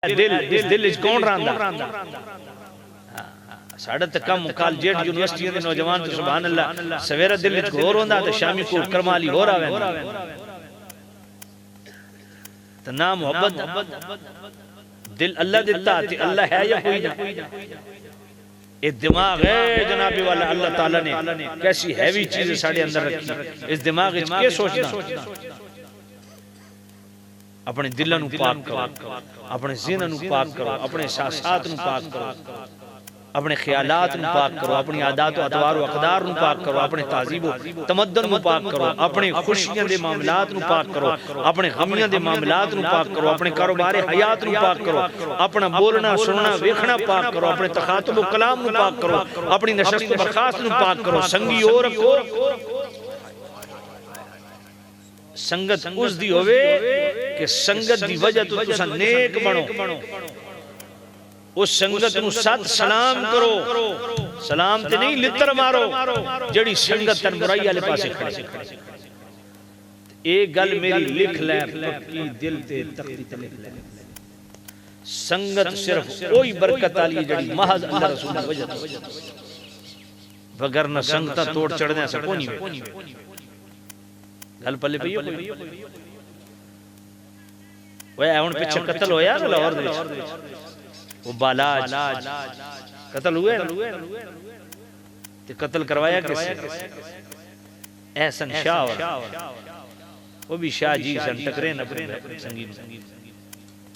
دل اس دل اچ کون رہندا ساڑھے تک کم کالجیٹ یونیورسٹی دے نوجوان تو سبحان اللہ سویرا دل اچ غور ہوندا تے شامی کو کرمالی ہو رہا تے نا محبت دل اللہ دیتا تے اللہ ہے یا کوئی نہ یہ دماغ ہے جناب والا اللہ تعالیٰ نے کیسی ہیوی چیزیں ساڑھے اندر رکھی اس دماغ اچ کے سوچنا اپنے دلوں نو پاک کرو اپنے ذہن نو پاک کرو اپنے احساسات نو پاک کرو اپنے خیالات نو پاک کرو اپنی عادات و اطوار و اقدار نو پاک کرو اپنے تہذیب و تمدن نو پاک کرو اپنے خوشیاں دے معاملات نو پاک کرو اپنے غمیاں دے معاملات نو پاک کرو اپنے کاروبار حیات نو پاک کرو اپنا بولنا سننا ویکھنا پاک کرو اپنے تخاطب و کلام نو پاک کرو اپنی نشست و برخاست نو پاک کرو سنگی اور رکھو سنگت اس دی ہوئے کہ سنگت دی وجہ تو تسا نیک بنو اس سنگت نو ساتھ سلام کرو سلام تے نہیں لتر مارو جڑی سنگت تن برائی والے پاسے کھڑے ایک گل میری لکھ لے پکی دل تے تختی تے لکھ لے سنگت صرف کوئی برکت والی جڑی محض اللہ رسول دی وجہ تو بغیر نہ سنگتا توڑ چڑھنے سے کونی وے گل پلے پئی کوئی وہ ہن پیچھے قتل ہویا نا لاہور دے وہ بالاج قتل ہوئے تے قتل کروایا کس احسن شاہ وہ بھی شاہ جی سن ٹکرے نہ سنگین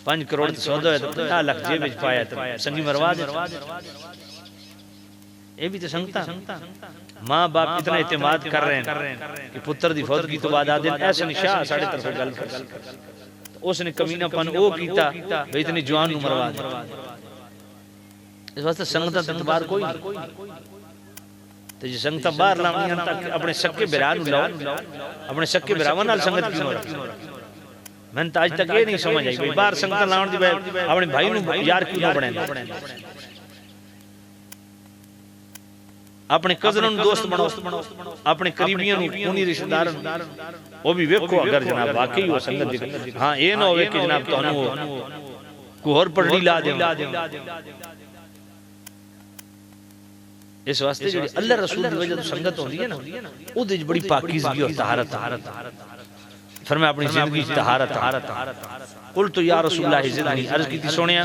5 کروڑ سودا ہے تو 50 لاکھ جیب وچ پایا تے سنگی مروا دے یہ بھی تو سنگتا ماں باپ اتنا اعتماد کر رہے ہیں کہ پتر دی فوتگی تو بعد آدھے احسن شاہ ساڑھے طرف گل کر اس نے کمینہ پن او کیتا وہ اتنی جوان نو مروا دے اس واسطے سنگتا تنتبار کوئی نہیں تو جی سنگتا بار لاؤنی ہم تک اپنے سکے بران لاؤ اپنے سکے براوان نال سنگت کیوں رکھ میں نے آج تک یہ نہیں سمجھ آئی بار سنگتا لاؤن دی اپنے بھائی نو یار کیوں بڑھیں اپنے قدروں دوست بنو اپنے قریبیوں کونی رشتہ داروں وہ بھی ویکھو اگر جناب واقعی وہ سنگت دیکھ ہاں یہ نہ ہوئے کہ جناب تو انہوں کو اور پڑھ لی لا دیں اس واسطے جو اللہ رسول دی وجہ تو سنگت ہوندی ہے نا او دے بڑی پاکیزگی اور طہارت فرمایا اپنی زندگی طہارت قلت یا رسول اللہ زدنی عرض کی تھی سونیا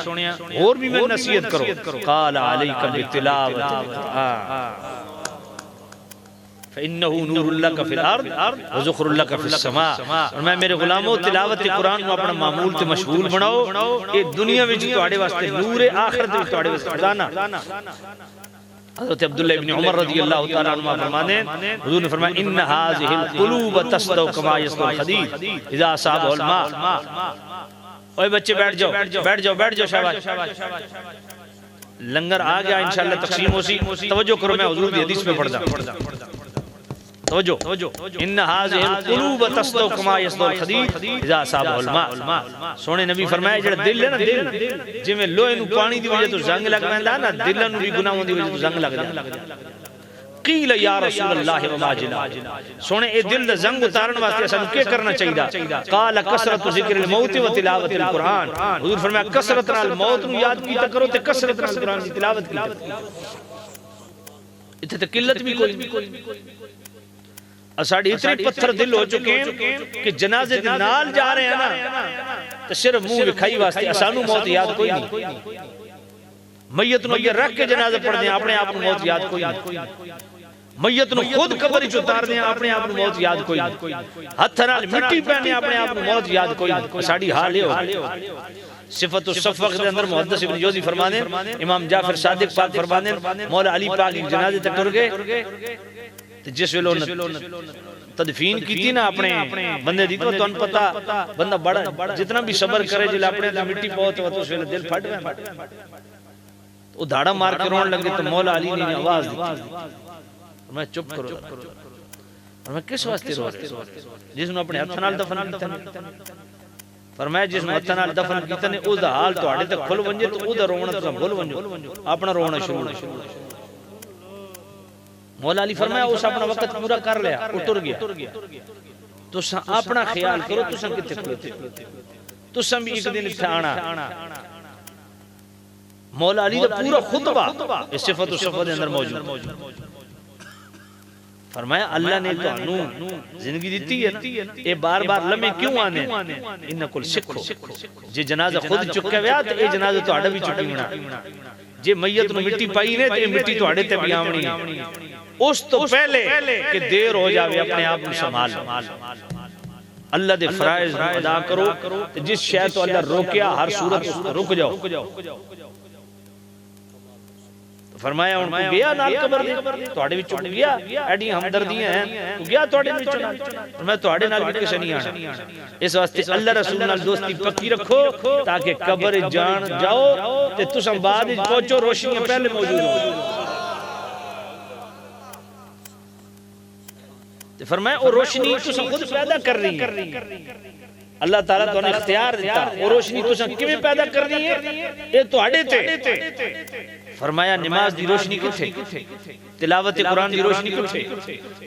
اور بھی میں نصیحت کرو قال علیکم بالتلاوت القرآن فإنہو نور لک فی الارض وذخر لک فی السماء اور میں میرے غلاموں تلاوت قرآن کو اپنا معمول تے مشغول بناؤ کہ دنیا وچ تواڈے واسطے نور آخرت وچ تواڈے واسطے خزانہ حضرت عبداللہ ابن عمر رضی اللہ تعالیٰ عنہ فرمانے حضور نے فرمایا ان هذه القلوب تصدو كما يصدو الحديد اذا اصابه الماء اوے بچے بیٹھ جاؤ شاباش لنگر آ گیا انشاءاللہ تقسیم ہوسی توجہ کرو میں حضور دی حدیث میں پڑھ دا توجہ ان هذه القلوب تصدو كما يصدو الحديد اذا اصابه الماء سونے نبی فرمایا جڑا دل ہے نا دل جویں لوہے نو پانی دی وجہ تو زنگ لگ ویندا نا دل نو بھی گناہوں دی وجہ تو زنگ لگ جاندا قیل یا رسول اللہ وما جلا سونے اے دل دا زنگ اتارن واسطے اساں کی کرنا چاہیدا قال کثرت ذکر الموت و تلاوت القرآن حضور فرمایا کثرت نال موت نو یاد کیتا کرو تے کثرت نال قرآن دی تلاوت کیتا اتھے تے قلت بھی کوئی اساڑی اتنے پتھر دل ہو چکے ہیں کہ جنازے دے نال جا رہے ہیں نا تو صرف منہ بکھائی واسطے اسانو موت یاد کوئی نہیں میت نو یہ رکھ کے جنازہ پڑھ دیں اپنے آپ کو موت یاد کوئی نہیں میت نو خود قبر وچ اتار دیں اپنے آپ کو موت یاد کوئی نہیں ہتھ نال مٹی پہنے اپنے آپ کو موت یاد کوئی نہیں ساڑی حال یہ ہو صفت الصفق دے اندر محدث ابن جوزی فرمانے امام جعفر صادق پاک فرمانے مولا علی پاک ایک جنازے تک ٹر گئے جس ویلو تدفین کی تھی نا اپنے بندے دی تو ان پتا بندہ بڑا جتنا بھی صبر کرے جل اپنے دے مٹی پہوتے وقت اس ویلے دل پھٹ گئے وہ دھاڑا مار کے رون لگے تو مولا علی نے آواز دی میں چپ کرو اور میں کس واسطے رو جس نے اپنے ہتھ نال دفن کیتا فرمایا جس نے ہتھ نال دفن کیتا نے او دا حال تواڈے تے کھل ونجے تو او دا رونا تو بھول ونجو اپنا رونا شروع مولا علی فرمایا اس اپنا وقت پورا کر لیا اتر گیا تو اپنا خیال کرو تو کتے کھلوتے تو بھی ایک دن اتھے آنا مولا علی دا پورا خطبہ اس صفت و صفت دے اندر موجود. فرمایا اللہ نے تو زندگی دیتی ہے نا، اے بار بار لمحے کیوں آنے انہاں کل سکھو جے جنازہ خود چکے ویا تے اے جنازہ تو آڑا بھی چکی ہونا، جے میت نو مٹی پائی نے تے مٹی تو آڑے تے بھی آمنی ہے. اس تو پہلے کہ دیر ہو جاوے اپنے آپ کو سنبھال اللہ دے فرائض ادا کرو. جس شے تو اللہ روکیا ہر صورت اس کو رک جاؤ. فرمایا ان کو گیا نال قبر دے توڑے بھی چک گیا ایڈی ہمدردیاں ہیں تو گیا توڑے بھی چک میں توڑے نال بھی کسے نہیں آنا. اس واسطے اللہ رسول نال دوستی پکی رکھو تاکہ قبر جان جاؤ تے تساں بعد پہنچو روشنیاں پہلے موجود ہوں. فرمایا وہ روشنی تساں خود پیدا کر رہی ہے. اللہ تعالیٰ تو نے اختیار دیتا وہ روشنی تساں کیویں پیدا کر رہی ہے اے توڑے تے. فرمایا نماز دی روشنی کتھے، تلاوت قرآن دی روشنی کتھے،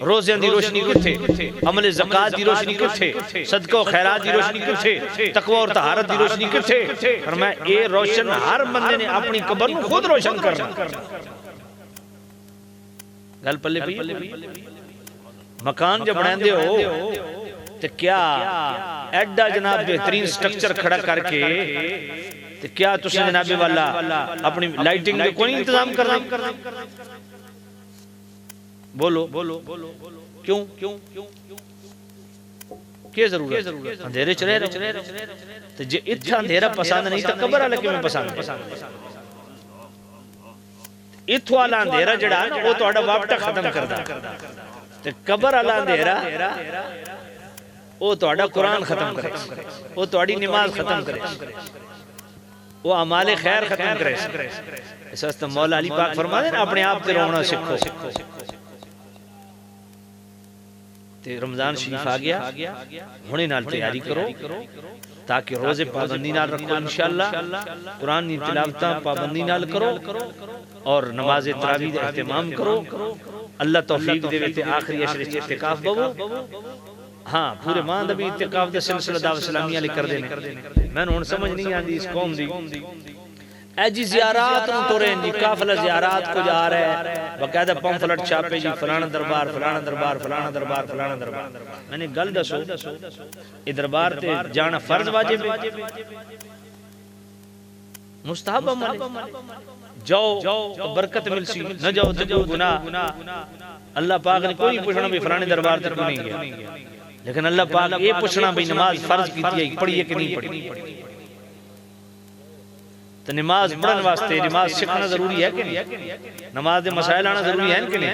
روزیاں دی روشنی کتھے، عمل زکات دی روشنی کتھے، صدقہ و خیرات دی روشنی کتھے، تقوی اور طہارت دی روشنی کتھے. فرمایا اے روشن ہر بندے نے اپنی قبر کو خود روشن کرنا. گل پلے پئی مکان جب بناندے ہو تو کیا ایڈا جناب بہترین سٹرکچر کھڑا کر کے تو کیا تسی جناب والا اپنی لائٹنگ دے کوئی انتظام کرنا؟ بولو کیوں کیا ضرورت اندھیرے چلے رہے تو جے اتھا اندھیرا پسند نہیں تو قبر والے کیوں پسند ہے؟ اتھو والا اندھیرا جڑا نا وہ تہاڈا وقت ختم کردا تے قبر والا اندھیرا وہ تہاڈا قرآن ختم کرے، وہ تہاڈی نماز ختم کرے، وہ اعمال خیر ختم کرے. اس واسطے مولا علی پاک فرماتے ہیں اپنے آپ تے رونا سکھو. تے رمضان شریف آ گیا ہونے نال تیاری کرو تاکہ روزے پابندی نال رکھو انشاءاللہ، قرآن کی تلاوتاں پابندی نال کرو اور نماز تراویح دا اہتمام کرو. اللہ توفیق دے تے آخری عشر اعتکاف بو. ہاں پورے ماہ دا بھی اعتکاف دا سلسلہ دعوت اسلامیہ لے کر دینے. میں نے ہن سمجھ نہیں آندی اس قوم دی اے جی زیارات نو تورے جی قافلہ زیارات کو جا رہا ہے باقاعدہ پمفلٹ چھاپے جی فلانا دربار فلانا دربار فلانا دربار فلانا دربار. میں نے گل دسو یہ دربار تے جانا فرض واجب ہے مستحب عمل جاؤ برکت ملسی، نہ جاؤ تو گناہ. اللہ پاک نے کوئی پوچھنا بھی فلانے دربار تک نہیں گیا، لیکن اللہ پاک یہ پوچھنا بھی نماز فرض کیتی ہے پڑھی ہے کہ نہیں پڑھی. تو نماز پڑھن واسطے نماز سیکھنا ضروری ہے کہ نہیں؟ نماز دے مسائل آنا ضروری ہے کہ نہیں؟